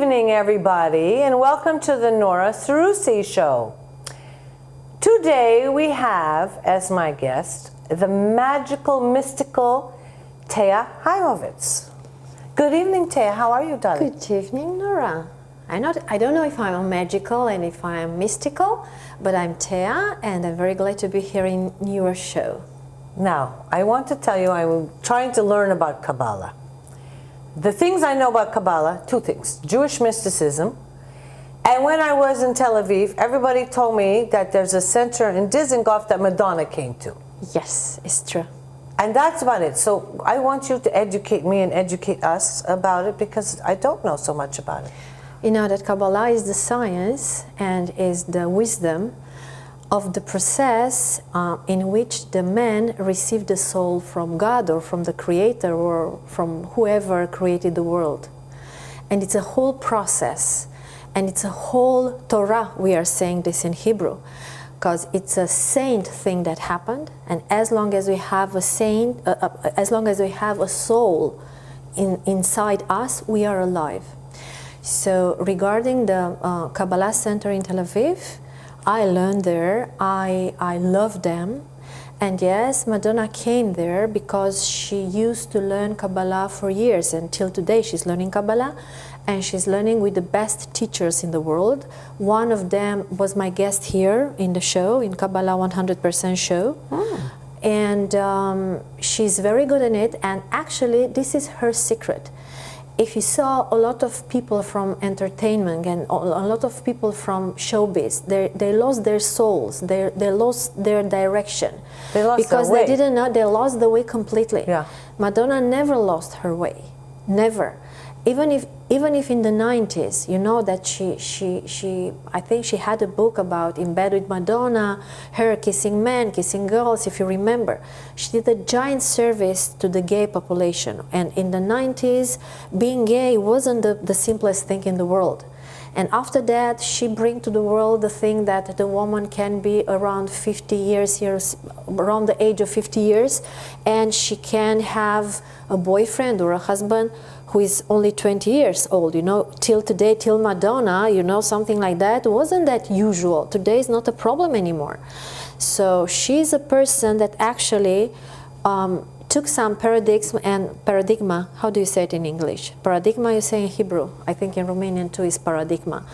evening, everybody, and welcome to the Nora Seroussi Show. Today we have as my guest the magical, mystical Thea Haimovitz. Good evening, Thea. How are you, darling? Good evening, Nora. I don't know if I'm magical and if I'm mystical, but I'm Thea, and I'm very glad to be here in your show. Now, I want to tell you I'm trying to learn about Kabbalah. The things I know about Kabbalah, two things: Jewish mysticism, and when I was in Tel Aviv, everybody told me that there's a center in Dizengoff that Madonna came to. Yes, it's true. And that's about it. So I want you to educate me and educate us about it, because I don't know so much about it. You know that Kabbalah is the science and is the wisdom of the process in which the man received the soul from God or from the Creator or from whoever created the world. And it's a whole process, and it's a whole Torah. We are saying this in Hebrew because it's a saint thing that happened, and as long as we have a saint, as long as we have a soul inside us, we are alive. So regarding the Kabbalah Center in Tel Aviv, I learned there, I love them, and yes, Madonna came there because she used to learn Kabbalah for years, and till today she's learning Kabbalah, and she's learning with the best teachers in the world. One of them was my guest here in the show, in Kabbalah 100% show. And she's very good in it, and actually this is her secret. If you saw a lot of people from entertainment and a lot of people from showbiz, they lost their souls, they lost their direction. They lost because their way. They didn't know, they lost the way completely. Yeah. Madonna never lost her way, never. Even if in the 90s, you know that I think she had a book about In Bed with Madonna, her kissing men, kissing girls, if you remember. She did a giant service to the gay population. And in the 90s, being gay wasn't the simplest thing in the world. And after that, she bring to the world the thing that the woman can be around 50 years, around the age of 50 years, and she can have a boyfriend or a husband who is only 20 years old. You know, till today, till Madonna, you know, something like that wasn't that usual. Today is not a problem anymore. So she's a person that actually took some paradigma. How do you say it in English? Paradigma you say in Hebrew. I think in Romanian too is paradigma.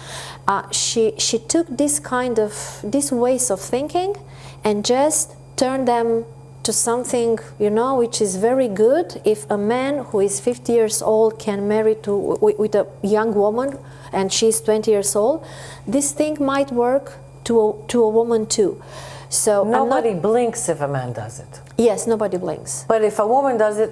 She took these ways of thinking and just turned them to something, you know, which is very good. If a man who is 50 years old can marry with a young woman and she's 20 years old, this thing might work to a woman too. So nobody blinks if a man does it. Yes, nobody blinks. But if a woman does it,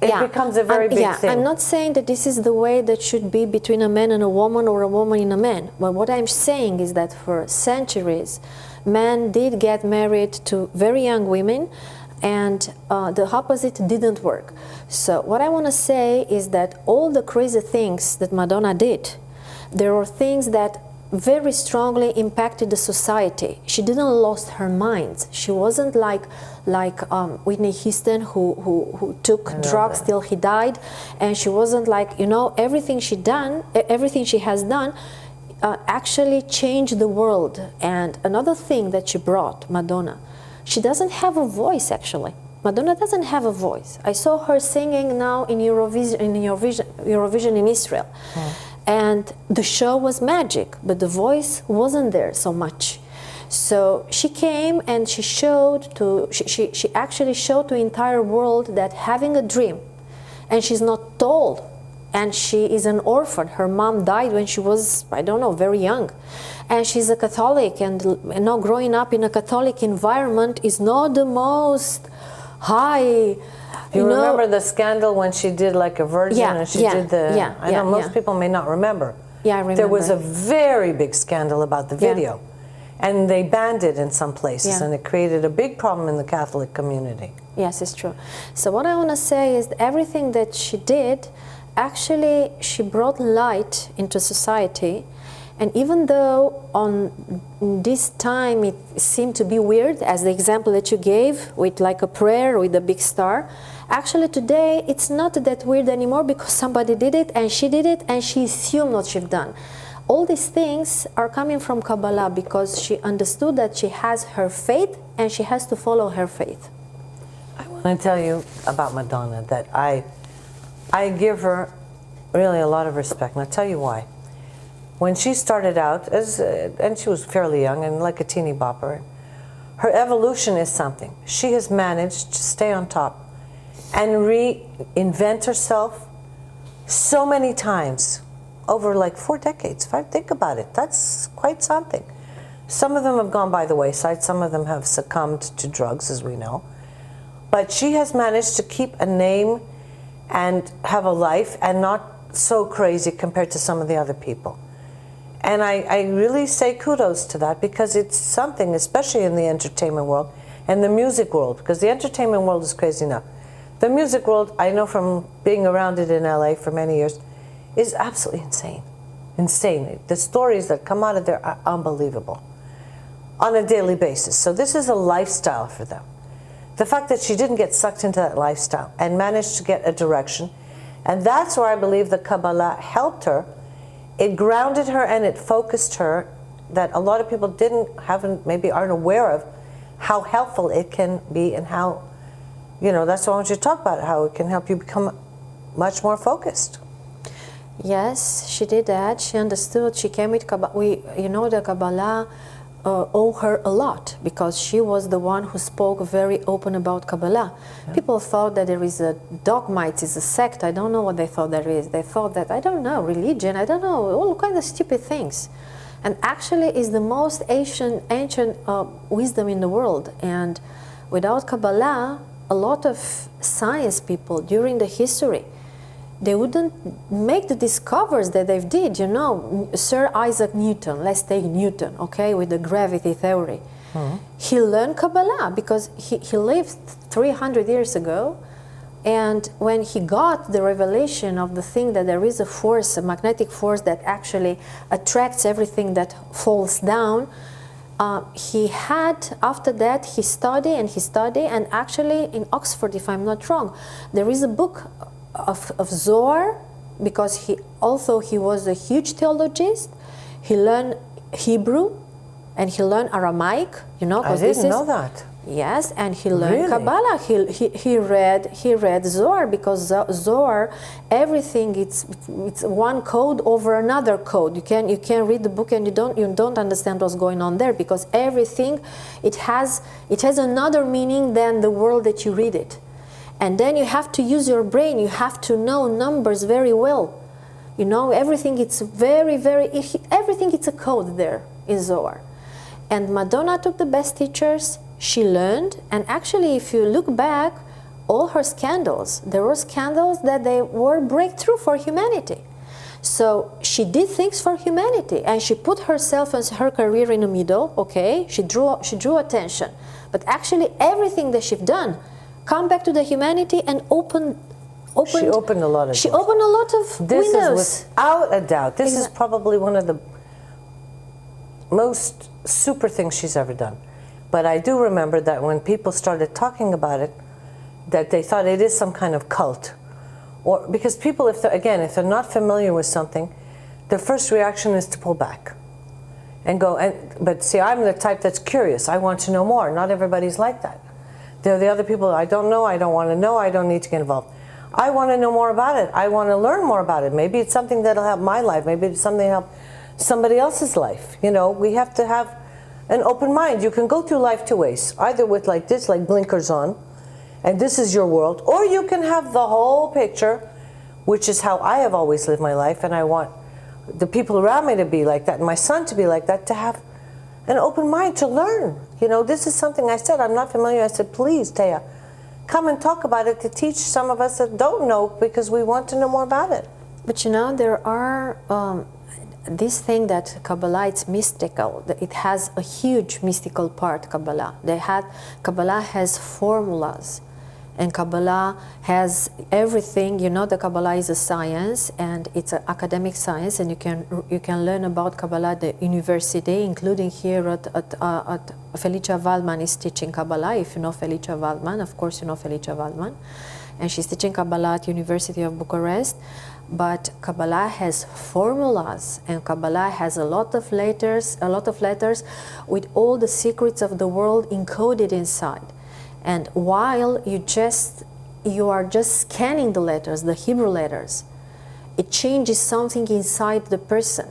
it becomes a very big thing. I'm not saying that this is the way that should be between a man and a woman or a woman and a man. But what I'm saying is that for centuries, men did get married to very young women, and the opposite didn't work. So what I want to say is that all the crazy things that Madonna did, there were things that very strongly impacted the society. She didn't lose her mind. She wasn't like Whitney Houston who took drugs till he died, and she wasn't like, you know, everything she has done actually changed the world. And another thing that she brought, Madonna, she doesn't have a voice actually. Madonna doesn't have a voice. I saw her singing now in Eurovision in Israel. And the show was magic, but the voice wasn't there so much. So she came and she actually showed to the entire world that having a dream, and she's not told, and she is an orphan. Her mom died when she was, I don't know, very young. And she's a Catholic, and you know, growing up in a Catholic environment is not the most high. You remember the scandal when she did like a virgin and she did the... I know most people may not remember. Yeah, I remember. There was a very big scandal about the video. And they banned it in some places, and it created a big problem in the Catholic community. Yes, it's true. So what I want to say is that everything that she did, actually she brought light into society. And even though on this time it seemed to be weird, as the example that you gave with like a prayer with a big star, Actually, today, it's not that weird anymore because somebody did it and she assumed what she'd done. All these things are coming from Kabbalah because she understood that she has her faith and she has to follow her faith. I want to tell you about Madonna, that I give her really a lot of respect, and I'll tell you why. When she started out, and she was fairly young and like a teeny bopper, her evolution is something. She has managed to stay on top and reinvent herself so many times over like 4 decades. If I think about it, that's quite something. Some of them have gone by the wayside, some of them have succumbed to drugs, as we know. But she has managed to keep a name and have a life and not so crazy compared to some of the other people. And I really say kudos to that, because it's something, especially in the entertainment world and the music world, because the entertainment world is crazy enough. The music world, I know from being around it in LA for many years, is absolutely insane. Insane. The stories that come out of there are unbelievable on a daily basis. So this is a lifestyle for them. The fact that she didn't get sucked into that lifestyle and managed to get a direction, and that's where I believe the Kabbalah helped her. It grounded her and it focused her, that a lot of people maybe aren't aware of how helpful it can be, and how, that's why I want you to talk about it, how it can help you become much more focused. Yes, she did that. She understood. She came with Kabbalah. The Kabbalah owe her a lot, because she was the one who spoke very open about Kabbalah. Yeah. People thought that there is a dogma, it is a sect. I don't know what they thought there is. They thought that, I don't know, religion, I don't know, all kinds of stupid things. And actually is the most ancient wisdom in the world. And without Kabbalah, a lot of science people during the history, they wouldn't make the discoveries that they did. Sir Isaac Newton, let's take Newton, okay, with the gravity theory. Mm-hmm. He learned Kabbalah because he lived 300 years ago, and when he got the revelation of the thing that there is a force, a magnetic force that actually attracts everything that falls down, after that he studied, and actually in Oxford, if I'm not wrong, there is a book of Zohar, because he was a huge theologist. He learned Hebrew and he learned Aramaic, I didn't know that. Yes, and he learned Kabbalah. He read Zohar, because Zohar, everything it's one code over another code. You can read the book and you don't understand what's going on there, because everything it has another meaning than the world that you read it. And then you have to use your brain. You have to know numbers very well. Everything it's everything it's a code there in Zohar. And Madonna took the best teachers. She learned, and actually, if you look back, all her scandals, there were scandals that they were breakthrough for humanity. So she did things for humanity, and she put herself and her career in the middle. Okay, she drew attention, but actually, everything that she's done come back to the humanity and opened. She opened a lot of. She opened a lot of windows. This is without a doubt. This is probably one of the most super things she's ever done. But I do remember that when people started talking about it, that they thought it is some kind of cult, or because people, if they're not familiar with something, their first reaction is to pull back, and go. But see, I'm the type that's curious. I want to know more. Not everybody's like that. There are the other people. I don't know. I don't want to know. I don't need to get involved. I want to know more about it. I want to learn more about it. Maybe it's something that'll help my life. Maybe it's something that'll help somebody else's life. We have to have an open mind. You can go through life two ways. Either with like this, like blinkers on, and this is your world, or you can have the whole picture, which is how I have always lived my life, and I want the people around me to be like that, and my son to be like that, to have an open mind to learn. This is something I said, I'm not familiar. I said, please, Thea, come and talk about it, to teach some of us that don't know, because we want to know more about it. But there are this thing that Kabbalah, it's mystical. It has a huge mystical part, Kabbalah. Kabbalah has formulas, and Kabbalah has everything. The Kabbalah is a science, and it's an academic science, and you can learn about Kabbalah at the university, including here at Felicia Waldman is teaching Kabbalah. If you know Felicia Waldman, of course you know Felicia Waldman. and she's teaching Kabbalah at University of Bucharest. But Kabbalah has formulas, and Kabbalah has a lot of letters with all the secrets of the world encoded inside. And while you are just scanning the letters, the Hebrew letters, it changes something inside the person.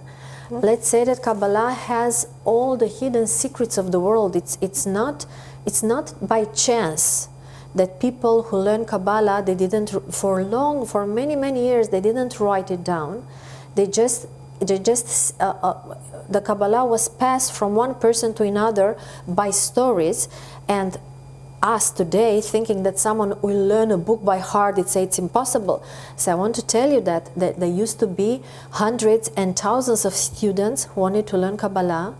Let's say that Kabbalah has all the hidden secrets of the world. It's not by chance that people who learn Kabbalah, they didn't for many years they didn't write it down. The Kabbalah was passed from one person to another by stories, and us today thinking that someone will learn a book by heart, it's impossible. So I want to tell you that there used to be hundreds and thousands of students who wanted to learn Kabbalah,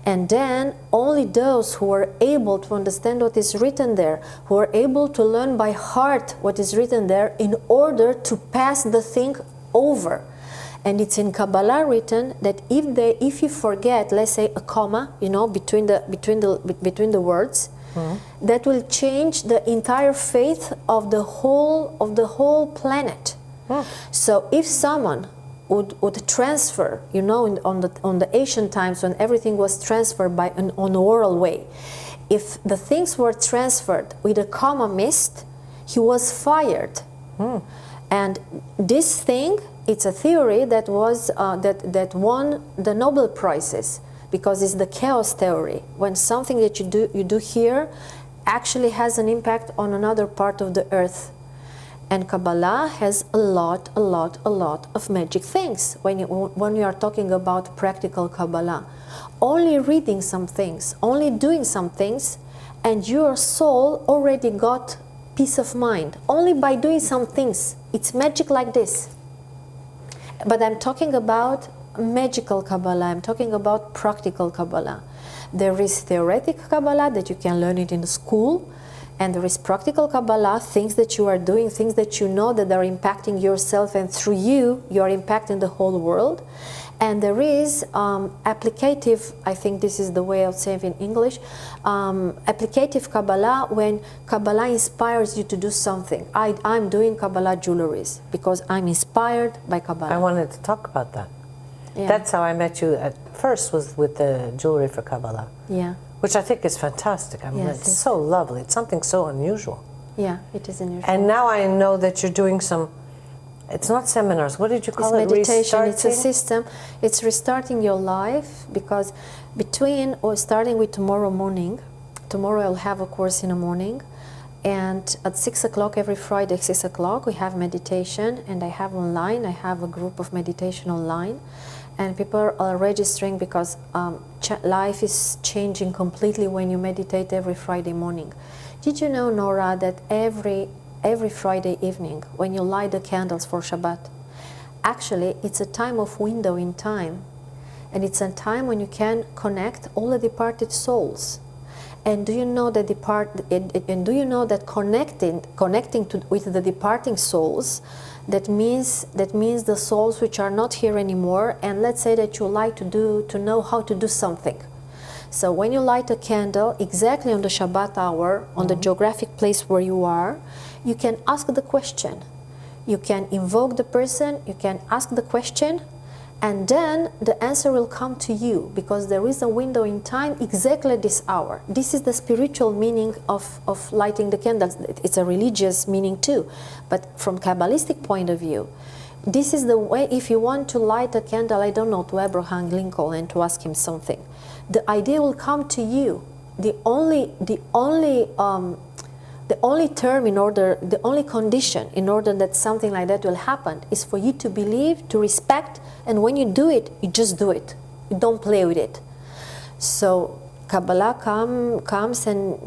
and then only those who were able to understand what is written there, who are able to learn by heart what is written there in order to pass the thing over. And it's in Kabbalah written that if you forget, let's say a comma, between the words, that will change the entire faith of the whole planet. So if someone would transfer, on the ancient times when everything was transferred on an oral way, if the things were transferred with a comma missed, he was fired. And this thing, it's a theory that was that won the Nobel Prizes, because it's the chaos theory. When something that you do here actually has an impact on another part of the earth. And Kabbalah has a lot of magic things when you are talking about practical Kabbalah. Only reading some things, only doing some things, and your soul already got peace of mind. Only by doing some things. It's magic like this. But I'm talking about magical Kabbalah. I'm talking about practical Kabbalah. There is theoretical Kabbalah that you can learn it in school, and there is practical Kabbalah, things that you are doing, things that you know that are impacting yourself, and through you are impacting the whole world. And there is applicative, I think this is the way of saying in English, applicative Kabbalah, when Kabbalah inspires you to do something. I'm doing Kabbalah jewelries because I'm inspired by Kabbalah. I wanted to talk about that. Yeah. That's how I met you at first, was with the jewelry for Kabbalah. Yeah. Which I think is fantastic. I mean, Yes, it's so lovely. It's something so unusual. Yeah, it is unusual. And now I know that you're doing some, it's not seminars, what did you call it? Meditation. Restarting? It's a system. It's restarting your life, because starting with tomorrow morning, tomorrow I'll have a course in the morning, and at 6 o'clock every Friday, 6 o'clock, we have meditation, and I have a group of meditation online, and people are registering because life is changing completely when you meditate every Friday morning. Did you know, Nora, that every Friday evening, when you light the candles for Shabbat, actually it's a time of window in time, and it's a time when you can connect all the departed souls. And do you know that connecting with the departing souls, that means the souls which are not here anymore, and let's say that you like to know how to do something. So when you light a candle exactly on the Shabbat hour, on the geographic place where you are, you can ask the question. You can invoke the person, you can ask the question, and then the answer will come to you, because there is a window in time exactly at this hour. This is the spiritual meaning of lighting the candles. It's a religious meaning too, but from Kabbalistic point of view, this is the way. If you want to light a candle, I don't know, to Abraham Lincoln and to ask him something, the idea will come to you. The only condition in order that something like that will happen is for you to believe, to respect, and when you do it, you just do it. You don't play with it. So Kabbalah comes, and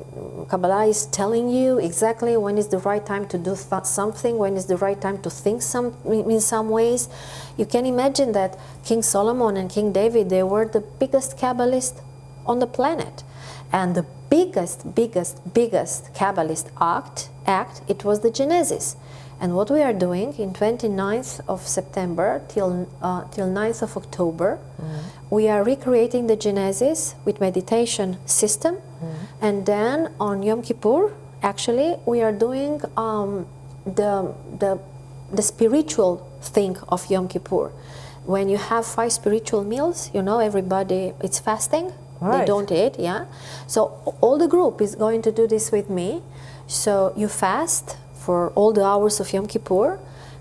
Kabbalah is telling you exactly when is the right time to do something, when is the right time to think in some ways. You can imagine that King Solomon and King David, they were the biggest Kabbalists on the planet. And the biggest Kabbalist act, it was the Genesis. And what we are doing in 29th of September till 9th of October, we are recreating the Genesis with meditation system. And then on Yom Kippur, actually, we are doing the spiritual thing of Yom Kippur. When you have 5 spiritual meals, you know, everybody, it's fasting. Right. They don't eat, yeah. So all the group is going to do this with me. So you fast for all the hours of Yom Kippur,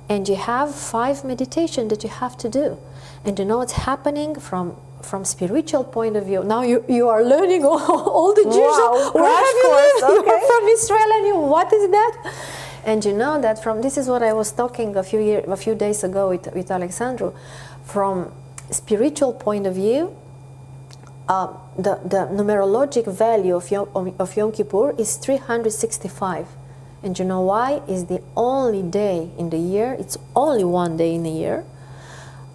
and you have 5 meditation that you have to do. And you know what's happening from spiritual point of view. Now you are learning all the Jews. Wow, Where crash have you course, lived? okay. You are from Israel, and what is that? And you know that this is what I was talking a few days ago with Alexandru. From spiritual point of view, the numerologic value of Yom Kippur is 365. And you know why? It's the only day in the year, it's only one day in the year,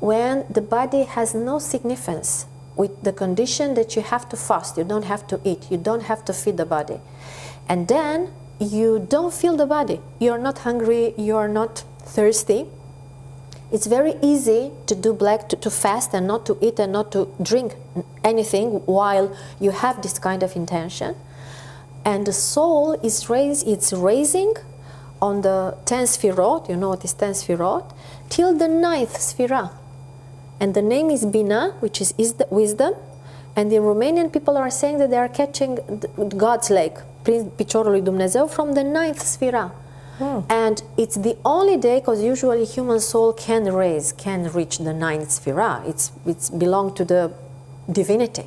when the body has no significance with the condition that you have to fast, you don't have to eat, you don't have to feed the body. And then you don't feel the body. You're not hungry, you're not thirsty. It's very easy to do to fast and not to eat and not to drink anything while you have this kind of intention. And the soul is raising on the 10th Sfirot, you know what is 10th Sfirot, till the 9th Sfirah. And the name is Bina, which is the wisdom. And the Romanian people are saying that they are catching God's leg, Prin Piciorul lui Dumnezeu, from the 9th Sfirah. And it's the only day, because usually human soul can reach the 9th Sfirah. It's belong to the divinity.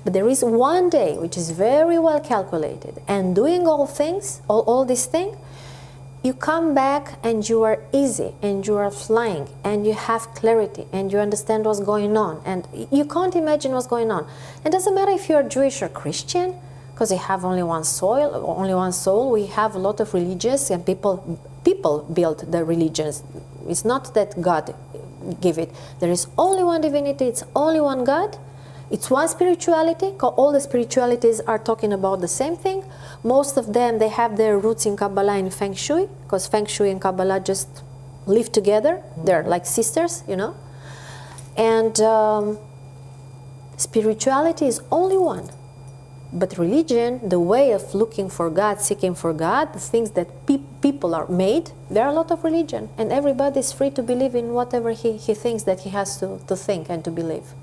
But there is one day which is very well calculated, and doing all things, all these things, you come back and you are easy and you are flying and you have clarity and you understand what's going on and you can't imagine what's going on. It doesn't matter if you're Jewish or Christian, because we have only one soul. We have a lot of religions, and people build the religions. It's not that God give it. There is only one divinity. It's only one God. It's one spirituality. All the spiritualities are talking about the same thing. Most of them, they have their roots in Kabbalah and Feng Shui, because Feng Shui and Kabbalah just live together. They're like sisters, you know. And spirituality is only one. But religion, the way of looking for God, seeking for God, the things that people are made, there are a lot of religion. And everybody is free to believe in whatever he thinks that he has to think and to believe.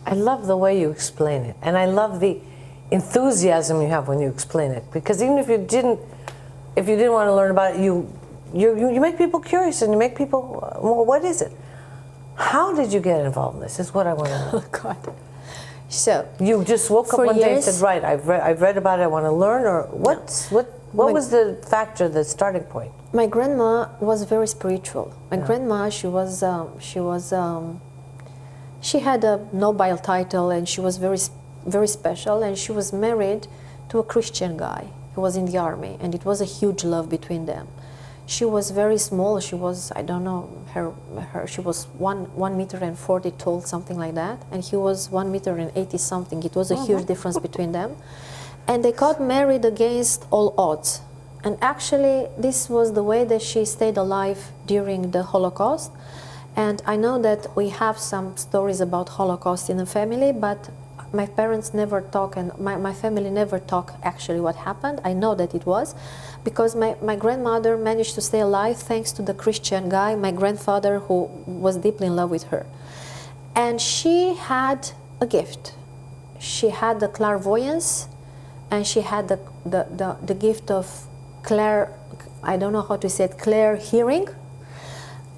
I love the way you explain it. And I love the enthusiasm you have when you explain it. Because even if you didn't want to learn about it, you make people curious and you make people, well, what is it? How did you get involved in this? Is what I want to know. Oh, God. So you just woke up one day and said, right, I've read about it, I want to learn, or what was the factor, the starting point? My grandma was very spiritual. My grandma, she had a Nobel title, and she was very, very special, and she was married to a Christian guy who was in the army, and it was a huge love between them. She was very small. She was, I don't know, she was 1 meter and 40 tall, something like that, and he was 1 meter and 80 something. It was a huge difference between them, and they got married against all odds. And actually, this was the way that she stayed alive during the Holocaust. And I know that we have some stories about Holocaust in the family, but my parents never talk, and my family never talk actually what happened. I know that it was, because my grandmother managed to stay alive thanks to the Christian guy, my grandfather, who was deeply in love with her. And she had a gift. She had the clairvoyance, and she had the gift of I don't know how to say it, clear hearing.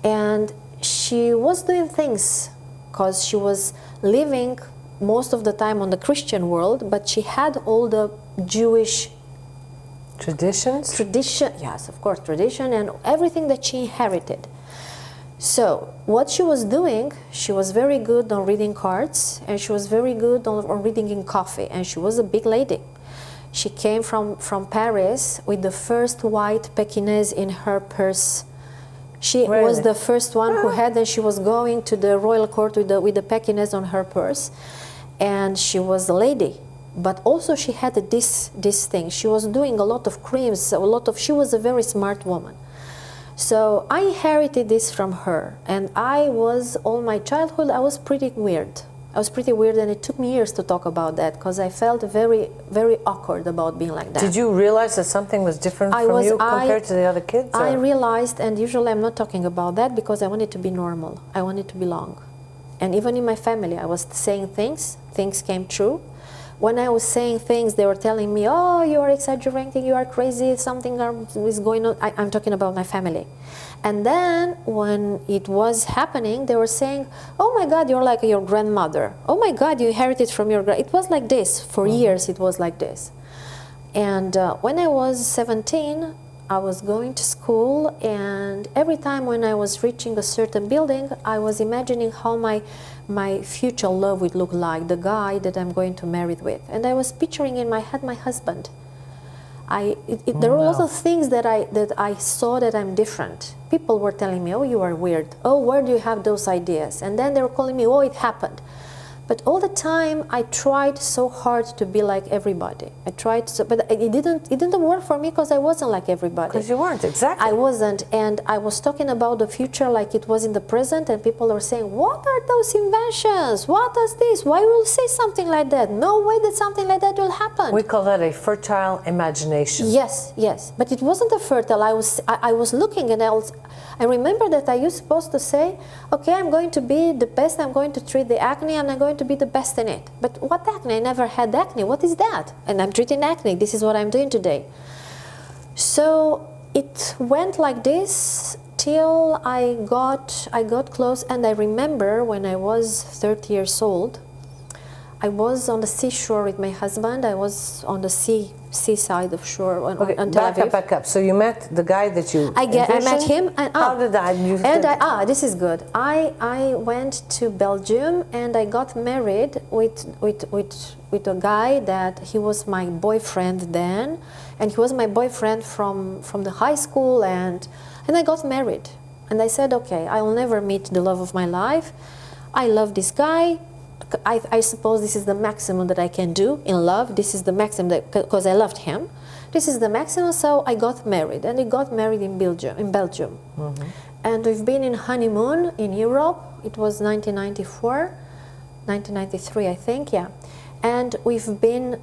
And she was doing things, because she was living most of the time on the Christian world, but she had all the Jewish tradition, yes, of course, tradition, and everything that she inherited. So what she was doing, she was very good on reading cards, and she was very good on reading in coffee, and she was a big lady. She came from Paris with the first white Pekingese in her purse. She was the first one who had, and she was going to the royal court with the Pekingese on her purse, and she was a lady. But also she had this thing. She was doing a lot of creams, she was a very smart woman. So I inherited this from her, and all my childhood, I was pretty weird. I was pretty weird, and it took me years to talk about that because I felt very, very awkward about being like that. Did you realize that something was different from you compared to the other kids? I realized, and usually I'm not talking about that because I wanted to be normal. I wanted to belong. And even in my family, I was saying things came true. When I was saying things, they were telling me, oh, you are exaggerating, you are crazy, something is going on. I'm talking about my family. And then when it was happening, they were saying, oh my God, you're like your grandmother. Oh my God, you inherited from your grandmother. It was like this. For years, it was like this. And when I was 17, I was going to school, and every time when I was reaching a certain building, I was imagining how my future love would look like, the guy that I'm going to marry with. And I was picturing in my head my husband. There were also things that I saw that I'm different. People were telling me, oh, you are weird. Oh, where do you have those ideas? And then they were calling me, oh, it happened. But all the time, I tried so hard to be like everybody. But it didn't work for me because I wasn't like everybody. Because you weren't, exactly. I wasn't, and I was talking about the future like it was in the present, and people were saying, what are those inventions? What is this? Why will you say something like that? No way that something like that will happen. We call that a fertile imagination. Yes, yes, but it wasn't a fertile. I was looking, and I remember that I was supposed to say, okay, I'm going to be the best, I'm going to treat the acne, and I'm going to be the best in it. But what acne? I never had acne. What is that? And I'm treating acne. This is what I'm doing today. So it went like this till I got close, and I remember when I was 30 years old, I was on the seashore with my husband. I was on the seaside of shore on Tel Aviv. Back up. So you met the guy that you I met him. And, how did that? This is good. I went to Belgium, and I got married with a guy that he was my boyfriend then, and he was my boyfriend from the high school, and I got married. And I said, okay, I will never meet the love of my life. I love this guy. I suppose this is the maximum that I can do in love. This is the maximum because I loved him. This is the maximum, so I got married, and we got married in Belgium. Mm-hmm. And we've been in honeymoon in Europe. It was 1993, I think, yeah. And we've been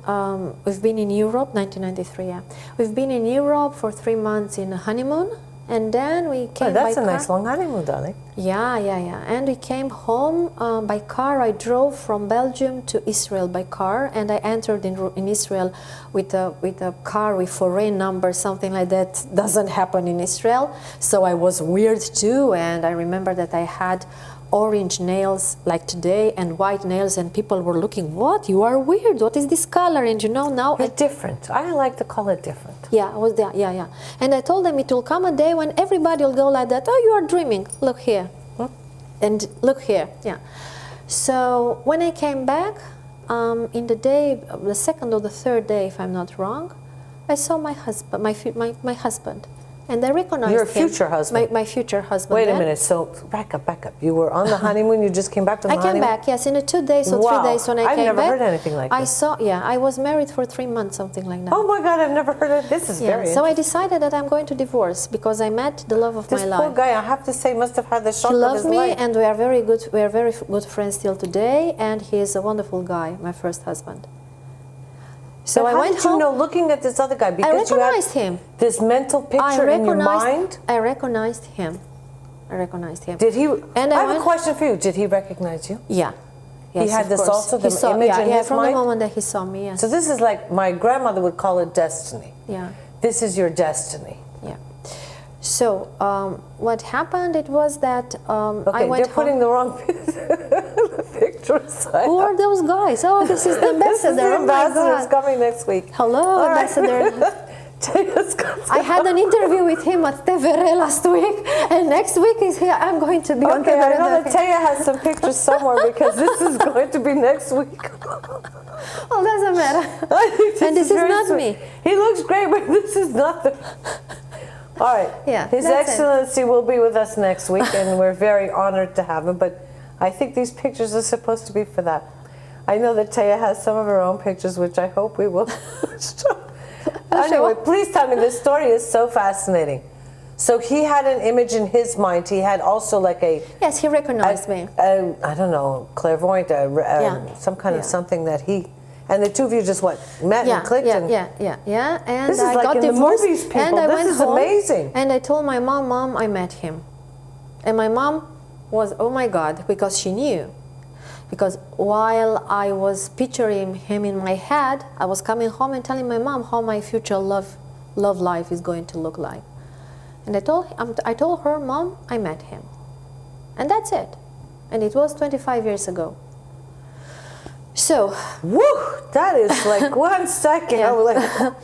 in Europe, 1993, yeah. We've been in Europe for 3 months in a honeymoon. And then we came by car. That's a nice long honeymoon, darling. Yeah. And we came home by car. I drove from Belgium to Israel by car, and I entered in Israel with a car with foreign number, something like that doesn't happen in Israel. So I was weird too, and I remember that I had orange nails like today and white nails, and people were looking, what? You are weird. What is this color? And you know, now it's different. I like to call it different. Yeah, I was there. Yeah. And I told them it will come a day when everybody will go like that. Oh, you are dreaming. Look here. And look here. Yeah. So when I came back, in the day, the second or the third day, if I'm not wrong, I saw my husband, my husband. And I recognized your future husband. My future husband. Wait a minute. So back up. You were on the honeymoon. You just came back from the honeymoon. I came back. Yes, in 2 days or 3 days when I came back. I've never heard anything like this. I was married for 3 months, something like that. Oh my God, I've never heard of this. This is very interesting. So I decided that I'm going to divorce because I met the love of my life. This poor guy, I have to say, must have had the shock of his life. He loved me, and we are very good friends till today. And he is a wonderful guy, my first husband. So I went home. You know, looking at this other guy, because I recognized him. This mental picture in your mind. I recognized him. Did he? And I have a question for you. Did he recognize you? Yeah. Yes, he had this also, the image in his mind? From the moment that he saw me, yes. So this is like, my grandmother would call it destiny. Yeah. This is your destiny. Yeah. So what happened, it was that I went they're putting the wrong picture aside. Who are those guys? Oh, this is the ambassador. This is the ambassador is coming next week. Hello, ambassador. I had an interview with him at TVR last week, and next week is here. I'm going to be on TVR. I know that Thea has some pictures somewhere because this is going to be next week. Well, doesn't matter. And this is not me. He looks great, but this is not the... All right. Yeah, His Excellency will be with us next week, and we're very honored to have him. But I think these pictures are supposed to be for that. I know that Thea has some of her own pictures, which I hope we will show. Anyway, please tell me, this story is so fascinating. So he had an image in his mind. He had also like a... Yes, he recognized me. I don't know, clairvoyant, some kind of something that he... And the two of you just met and clicked. Yeah. And this is I like got in divorced, the movies, people. and I This went is home, amazing. And I told my mom, Mom, I met him. And my mom was, oh my God, because she knew. Because while I was picturing him in my head, I was coming home and telling my mom how my future love life is going to look like. And I told her, Mom, I met him. And that's it. And it was 25 years ago. So, woo! That is like 1 second. Yeah. I was like,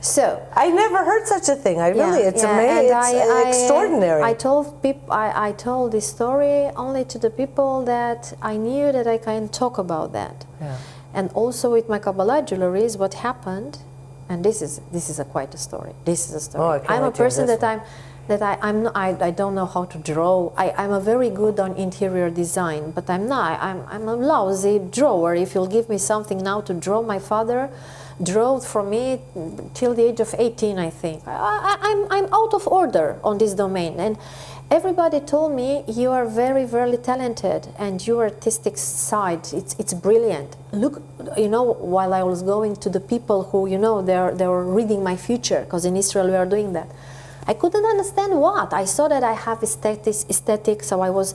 so I never heard such a thing. It's amazing. It's extraordinary. I told people. I told this story only to the people that I knew that I can talk about that. Yeah. And also with my Kabbalah jewelries, what happened? And this is quite a story. This is a story. I'm a person I don't know how to draw. I'm a very good on interior design, but I'm a lousy drawer. If you'll give me something now to draw, my father drew for me till the age of 18, I think. I'm out of order on this domain, and everybody told me you are very, very talented, and your artistic side, it's brilliant. Look, while I was going to the people who, they were reading my future, because in Israel we are doing that. I couldn't understand what. I saw that I have aesthetic, so I was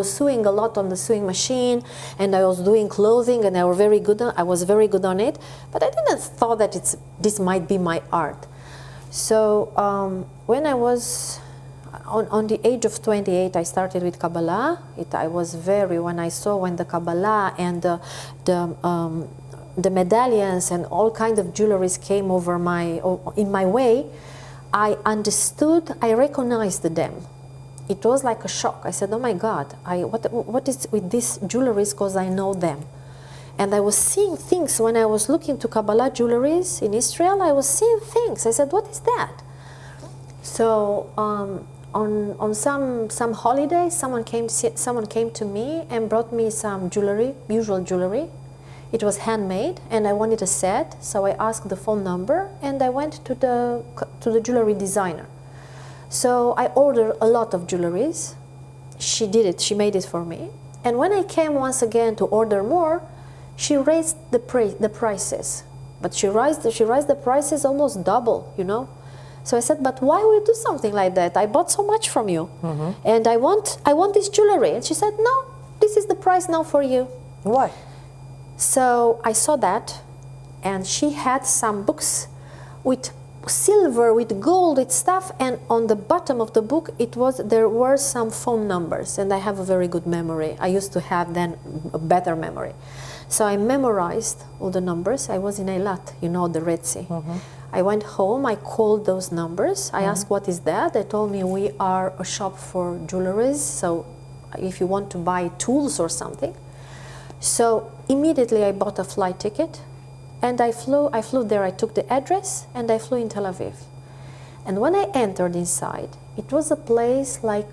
sewing a lot on the sewing machine, and I was doing clothing, and I was very good on it. But I didn't thought that this might be my art. So when I was on the age of 28, I started with Kabbalah. When the Kabbalah and the medallions and all kind of jewelries came in my way, I understood, I recognized them. It was like a shock. I said, oh my God, what is with these jewelries, because I know them. And I was seeing things when I was looking to Kabbalah jewelries in Israel, I was seeing things. I said, what is that? So on some holiday, someone came to me and brought me some jewelry, usual jewelry. It was handmade, and I wanted a set, so I asked the phone number, and I went to the jewelry designer. So I ordered a lot of jewelries. She did it. She made it for me. And when I came once again to order more, she raised the prices. But she raised the prices almost double, So I said, but why would you do something like that? I bought so much from you, and I want this jewelry. And she said, no, this is the price now for you. Why? So I saw that, and she had some books with silver, with gold, with stuff, and on the bottom of the book there were some phone numbers, and I have a very good memory. I used to have then a better memory. So I memorized all the numbers. I was in Eilat, the Red Sea. I went home, I called those numbers. I asked, what is that? They told me, we are a shop for jewelries, so if you want to buy tools or something. So immediately I bought a flight ticket, and I flew there. I took the address, and I flew in Tel Aviv. And when I entered inside, it was a place like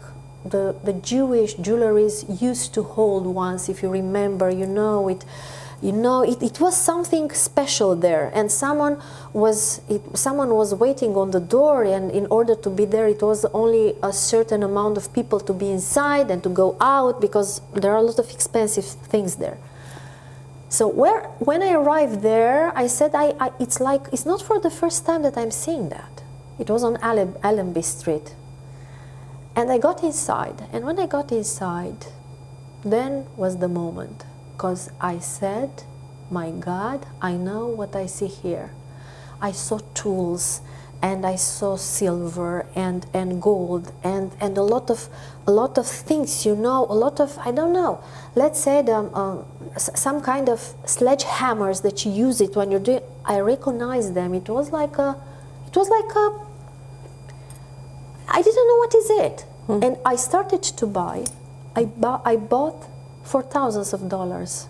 the Jewish jewelries used to hold once, if you remember, it was something special there, and someone was waiting on the door, and in order to be there, it was only a certain amount of people to be inside and to go out, because there are a lot of expensive things there. So when I arrived there, I said, it's not for the first time that I'm seeing that. It was on Allenby Street. And I got inside, and when I got inside, then was the moment. Because I said, my God, I know what I see here. I saw tools, and I saw silver and gold and a lot of things, a lot of, I don't know, let's say some kind of sledgehammers that you use it when you're doing. I recognized them. It was like a I didn't know what is it. And I started to buy. I bought for thousands of dollars.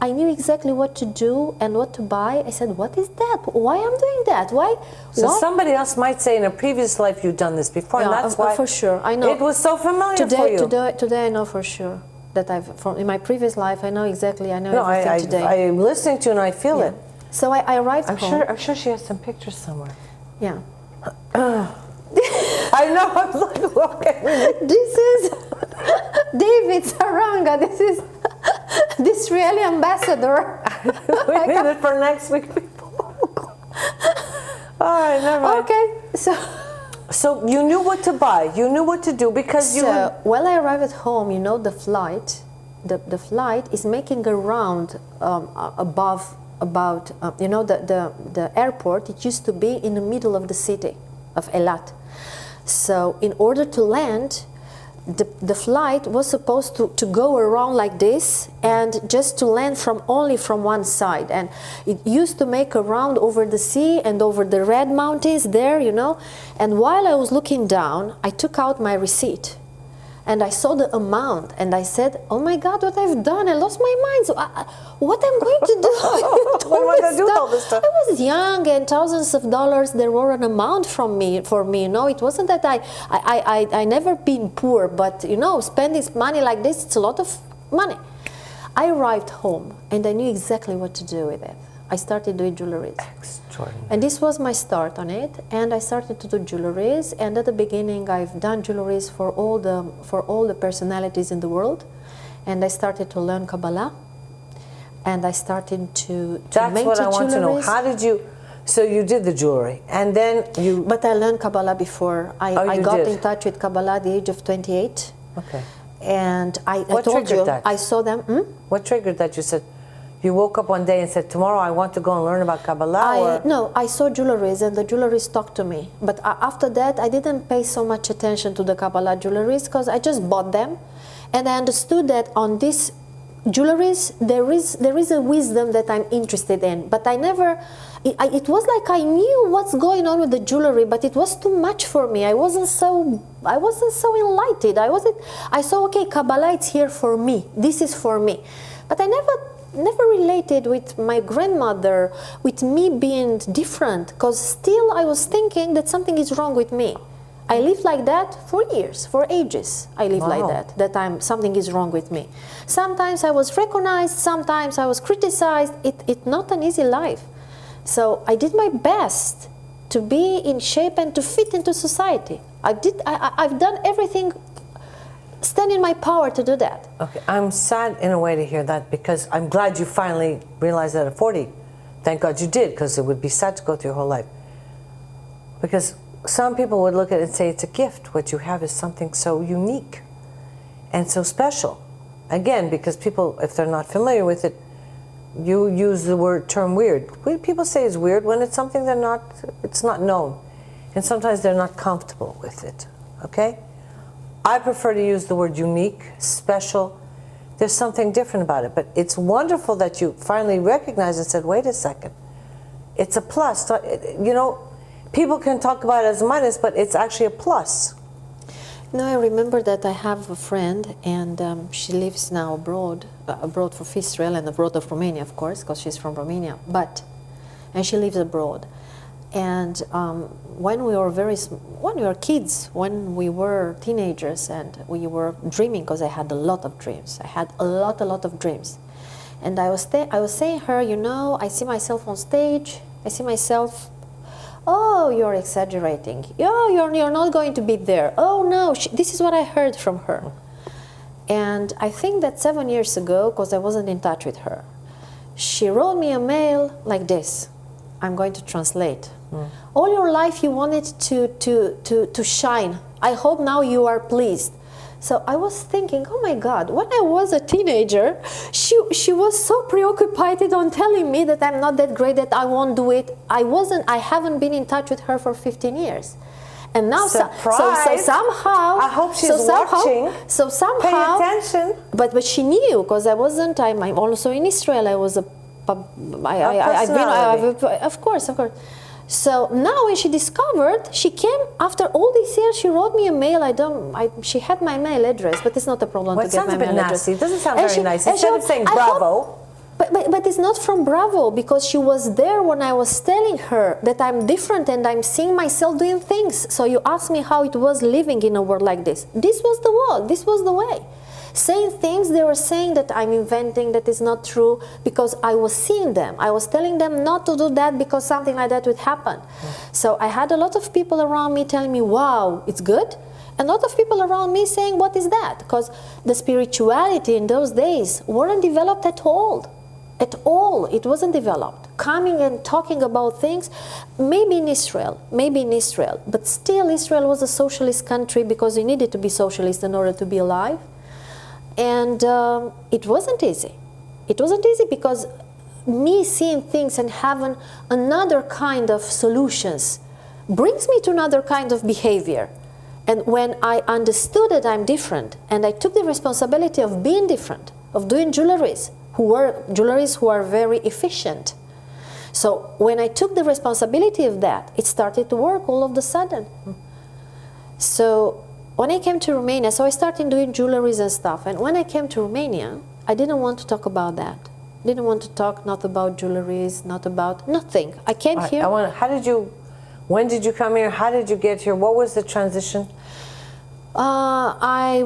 I knew exactly what to do and what to buy. I said, what is that? Why I'm doing that? Why? So somebody else might say in a previous life you've done this before, yeah, and that's why for sure. I know. It was so familiar for you. Today I know for sure that in my previous life I know everything today. I'm listening to you and I feel it. So I arrived home. I'm sure she has some pictures somewhere. Yeah. I know. I was like, okay. This is David Saranga. This is the Israeli ambassador. We need it for next week, people. All right, never mind. Okay, So you knew what to buy. You knew what to do because you. So when I arrived at home, you know, the flight is making a round about you know, the airport. It used to be in the middle of the city of Eilat. So in order to land, the flight was supposed to go around like this and just to land only from one side, and it used to make a round over the sea and over the Red Mountains there, you know. And while I was looking down, I took out my receipt and I saw the amount and I said, oh my God, what I've done, I lost my mind. So what I'm going to do? What am I going to do with all this stuff? I was young, and thousands of dollars, there were an amount for me, you know. It wasn't that I never been poor, but you know, spending money like this, it's a lot of money. I arrived home and I knew exactly what to do with it. I started doing jewelries. Extraordinary. And this was my start on it, and I started to do jewelries. And at the beginning, I've done jewelries for all the personalities in the world, and I started to learn Kabbalah, and I started to That's make what the I want to know. jewelries. How did you? So you did the jewelry, and then you. But I learned Kabbalah before. I you got did? in touch with Kabbalah at the age of 28. Okay. And I What told triggered you, that? I saw them. What triggered that? You said. You woke up one day and said, tomorrow I want to go and learn about Kabbalah? No, I saw jewelries and the jewelries talked to me. But after that, I didn't pay so much attention to the Kabbalah jewelries because I just bought them. And I understood that on these jewelries, there is a wisdom that I'm interested in. But I never, it was like I knew what's going on with the jewelry, but it was too much for me. I wasn't so enlightened. I saw, okay, Kabbalah, it's here for me. This is for me. But I never related with my grandmother, with me being different, because still I was thinking that something is wrong with me. I lived like that for years, for ages. I lived like that something is wrong with me. Sometimes I was recognized, sometimes I was criticized. It's not an easy life. So I did my best to be in shape and to fit into society. I've done everything stand in my power to do that. Okay, I'm sad in a way to hear that because I'm glad you finally realized that at 40. Thank God you did, because it would be sad to go through your whole life. Because some people would look at it and say it's a gift. What you have is something so unique and so special. Again, because people, if they're not familiar with it, you use the term weird. People say it's weird when it's something it's not known. And sometimes they're not comfortable with it, okay? I prefer to use the word unique, special. There's something different about it. But it's wonderful that you finally recognized and said, wait a second. It's a plus. You know, people can talk about it as a minus, but it's actually a plus. No, I remember that I have a friend, and she lives now abroad for Israel and abroad of Romania, of course, because she's from Romania. And she lives abroad. And when we were kids, when we were teenagers, and we were dreaming, because I had a lot of dreams. I had a lot of dreams. And I was saying her, you know, I see myself on stage. I see myself. Oh, you're exaggerating. Oh, you're not going to be there. Oh no, this is what I heard from her. And I think that 7 years ago, because I wasn't in touch with her, she wrote me a mail like this. I'm going to translate. All your life you wanted to shine. I hope now you are pleased. So I was thinking, oh my God, when I was a teenager, she was so preoccupied on telling me that I'm not that great, that I won't do it. I haven't been in touch with her for 15 years. And now, so somehow, I hope she's watching. So somehow, pay attention. But she knew, because I wasn't. I'm also in Israel. I was I've been, of course. So now when she discovered, she came after all these years. She wrote me a mail. She had my mail address, but it's not a problem to get my mail address. It doesn't sound very nice. Instead of saying bravo. But it's not from bravo, because she was there when I was telling her that I'm different and I'm seeing myself doing things. So you asked me how it was living in a world like this. This was the world. This was the way. saying things they were saying that I'm inventing, that is not true, because I was seeing them. I was telling them not to do that because something like that would happen. So I had a lot of people around me telling me, wow, it's good. And a lot of people around me saying, what is that? Because the spirituality in those days weren't developed at all. At all, it wasn't developed. Coming and talking about things, maybe in Israel, but still Israel was a socialist country because you needed to be socialist in order to be alive. And it wasn't easy. It wasn't easy because me seeing things and having another kind of solutions brings me to another kind of behavior. And when I understood that I'm different, and I took the responsibility of being different, of doing jewelries who are very efficient. So when I took the responsibility of that, it started to work all of a sudden. So when I came to Romania, so I started doing jewelries and stuff. And when I came to Romania, I didn't want to talk about that. Didn't want to talk not about jewelries, not about nothing. I came here. When did you come here? How did you get here? What was the transition? I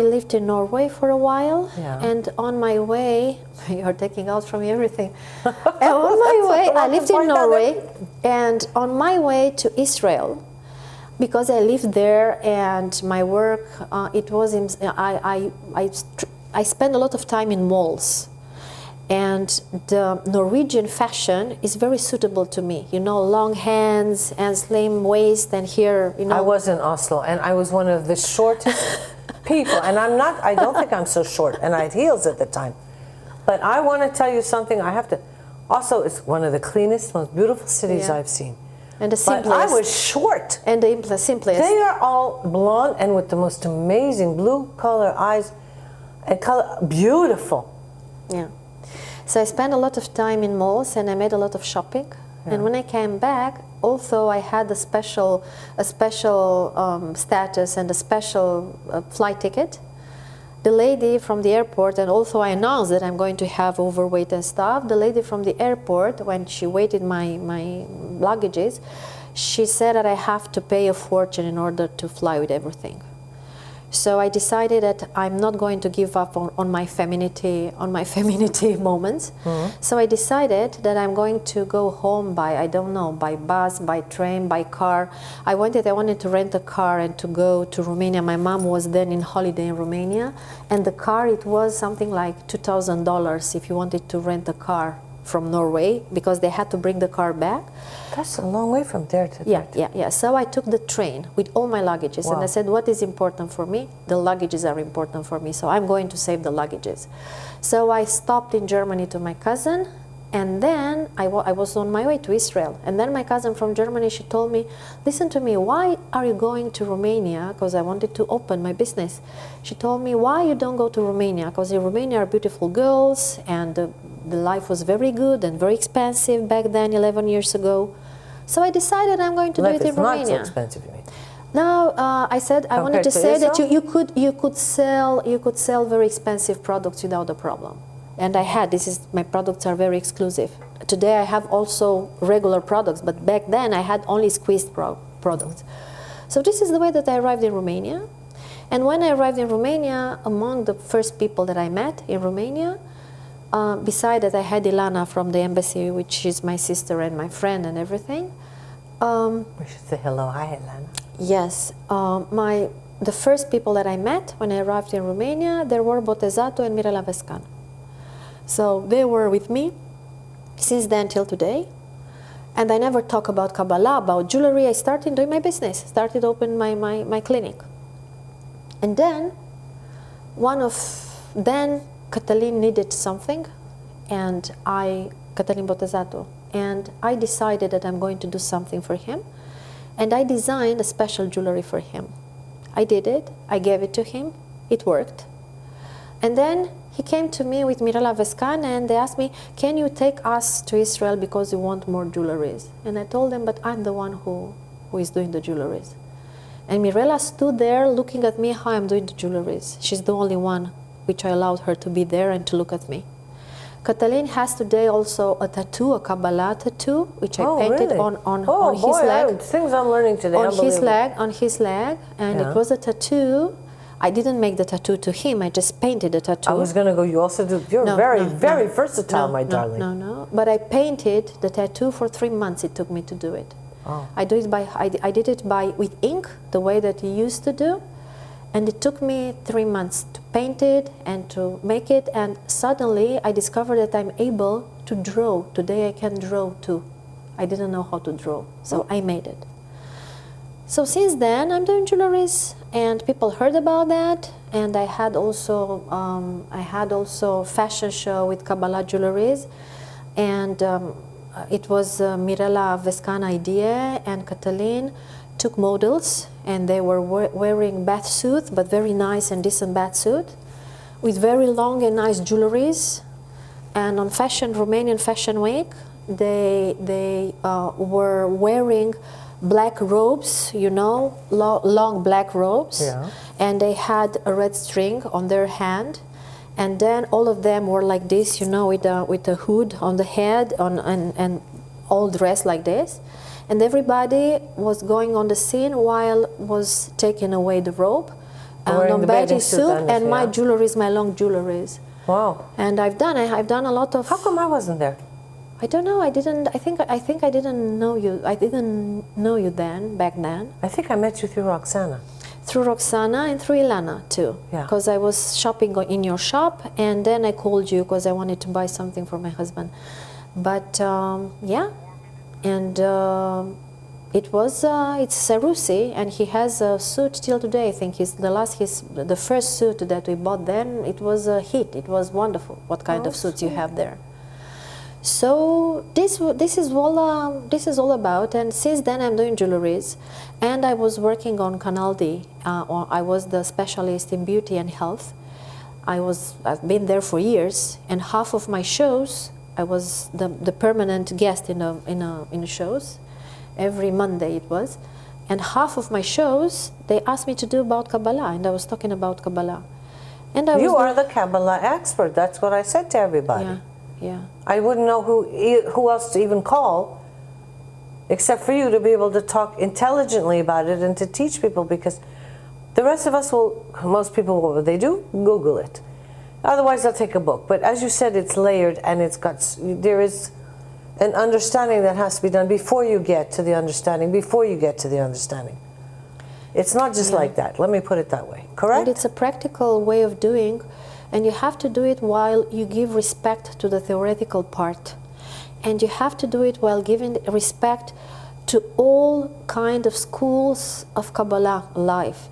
lived in Norway for a while, and on my way, you're taking out from me everything. And on my way, I lived in Norway, and on my way to Israel, because I lived there, and my work, I spent a lot of time in malls. And the Norwegian fashion is very suitable to me. You know, long hands and slim waist, and here, you know. I was in Oslo, and I was one of the shortest people. And I don't think I'm so short, and I had heels at the time. But I want to tell you something. Oslo is one of the cleanest, most beautiful cities I've seen. And the simplest. But I was short. And the simplest. They are all blonde and with the most amazing blue color eyes and color, beautiful. Yeah. So I spent a lot of time in malls, and I made a lot of shopping. Yeah. And when I came back, although I had a special status and a special flight ticket, the lady from the airport, and also I announced that I'm going to have overweight and stuff, the lady from the airport, when she weighted my luggages, she said that I have to pay a fortune in order to fly with everything. So I decided that I'm not going to give up on my femininity moments. Mm-hmm. So I decided that I'm going to go home by bus, by train, by car. I wanted to rent a car and to go to Romania. My mom was then in holiday in Romania, and the car, it was something like $2,000 if you wanted to rent a car from Norway, because they had to bring the car back. That's a long way from there to there. Yeah. So I took the train with all my luggages. Wow. And I said, what is important for me? The luggages are important for me, so I'm going to save the luggages. So I stopped in Germany to my cousin, and then I was on my way to Israel. And then my cousin from Germany, she told me, listen to me, why are you going to Romania? Because I wanted to open my business. She told me, why you don't go to Romania? Because in Romania are beautiful girls, and the life was very good and very expensive back then, 11 years ago. So I decided I'm going to do it in Romania. Life is not so expensive, you mean? No, I said I wanted to say that you could sell very expensive products without a problem. And I had, my products are very exclusive. Today I have also regular products, but back then I had only squeezed products. So this is the way that I arrived in Romania. And when I arrived in Romania, among the first people that I met in Romania, beside that I had Ilana from the embassy, which is my sister and my friend and everything. We should say hello. Hi, Ilana. Yes. The first people that I met when I arrived in Romania, there were Botezato and Mirela Vescan. So they were with me since then till today. And I never talk about Kabbalah, about jewelry. I started doing my business, started opening my clinic. And then, Catalin needed something, and Catalin Botezato, and I decided that I'm going to do something for him, and I designed a special jewelry for him. I did it, I gave it to him, it worked. And then he came to me with Mirela Vescan, and they asked me, can you take us to Israel because we want more jewelries? And I told them, but I'm the one who is doing the jewelries. And Mirela stood there looking at me how I'm doing the jewelries. She's the only one which I allowed her to be there and to look at me. Catalin has today also a tattoo, a Kabbalah tattoo, which I painted really? on his leg. Things I'm learning today. On his leg, and it was a tattoo I didn't make the tattoo to him. I just painted the tattoo. I was going to go, you also do, you're very versatile, my darling. No. But I painted the tattoo for 3 months. It took me to do it. Oh. I did it with ink, the way that you used to do. And it took me 3 months to paint it and to make it. And suddenly I discovered that I'm able to draw. Today I can draw too. I didn't know how to draw, so I made it. So since then I'm doing jewelries, and people heard about that. And I had also fashion show with Kabbalah jewelries, and it was Mirela Vescan idea, and Katalin took models, and they were wearing bath suit, but very nice and decent bath suit, with very long and nice jewelries. And on Romanian Fashion Week, they were wearing black robes, you know, long black robes, yeah. And they had a red string on their hand, and then all of them were like this, you know, with a hood on the head, and all dressed like this, and everybody was going on the scene while was taking away the robe, and on bathing suit, and my jewelries, my long jewelries. Wow! And I've done a lot of. How come I wasn't there? I don't know. I didn't. I think I didn't know you. I didn't know you back then. I think I met you through Roxana. Through Roxana and through Ilana too. Yeah. Because I was shopping in your shop, and then I called you because I wanted to buy something for my husband. But yeah, and it's Seroussi, and he has a suit till today. I think the first suit that we bought then. It was a hit. It was wonderful. What kind of suits you have there? So this is all about, and since then I'm doing jewelries, and I was working on Canal D. I was the specialist in beauty and health. I've been there for years, and half of my shows I was the permanent guest in the shows. Every Monday it was, and half of my shows they asked me to do about Kabbalah, and I was talking about Kabbalah. And you are the Kabbalah expert. That's what I said to everybody. Yeah. Yeah. I wouldn't know who else to even call, except for you, to be able to talk intelligently about it and to teach people, because the rest of us most people, what would they do? Google it. Otherwise, they'll take a book. But as you said, it's layered, and there is an understanding that has to be done before you get to the understanding, It's not just like that. Let me put it that way. Correct? And it's a practical way of doing. And you have to do it while you give respect to the theoretical part. And you have to do it while giving respect to all kind of schools of Kabbalah life.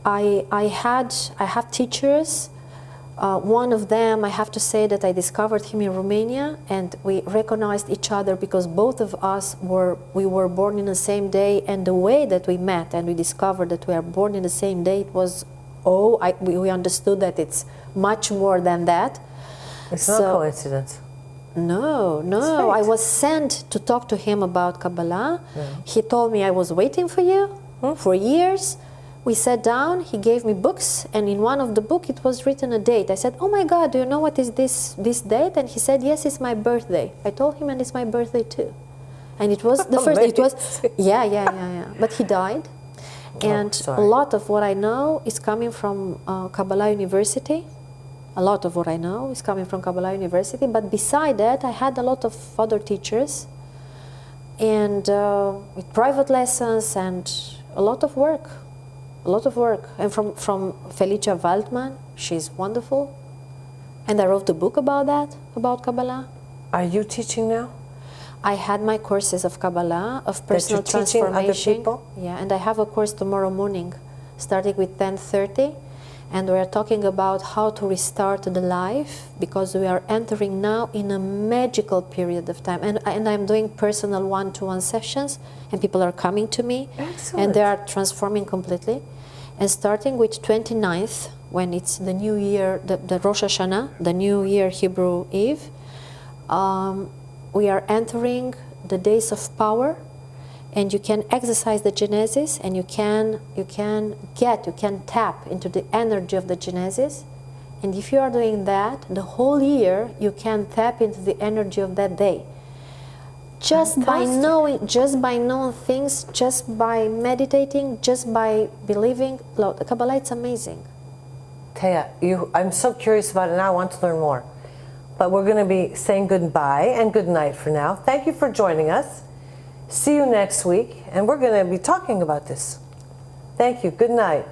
I have teachers. One of them, I have to say that I discovered him in Romania, and we recognized each other because both of us were born in the same day, and the way that we met and we discovered that we are born in the same day, it was, we understood that it's much more than that. It's not coincidence. No. I was sent to talk to him about Kabbalah. Yeah. He told me I was waiting for you for years. We sat down, he gave me books, and in one of the books it was written a date. I said, oh my God, do you know what is this date? And he said, yes, it's my birthday. I told him, and it's my birthday too. And it was the first, it was, yeah. But he died. And a lot of what I know is coming from Kabbalah University. A lot of what I know is coming from Kabbalah University. But beside that, I had a lot of other teachers, and with private lessons, and a lot of work. And from Felicia Waldman, she's wonderful. And I wrote a book about that, about Kabbalah. Are you teaching now? I had my courses of Kabbalah, of personal that you're teaching transformation. Other people? Yeah, and I have a course tomorrow morning, starting with 10:30. And we are talking about how to restart the life, because we are entering now in a magical period of time. And I'm doing personal one-to-one sessions, and people are coming to me. Excellent. And they are transforming completely. And starting with 29th, when it's the new year, the Rosh Hashanah, the new year Hebrew Eve, we are entering the days of power. And you can exercise the Genesis, and you can tap into the energy of the Genesis. And if you are doing that, the whole year, you can tap into the energy of that day. Just by knowing things, just by meditating, just by believing. Look, the Kabbalah, it's amazing. Thea, I'm so curious about it now. I want to learn more. But we're going to be saying goodbye and good night for now. Thank you for joining us. See you next week, and we're going to be talking about this. Thank you. Good night.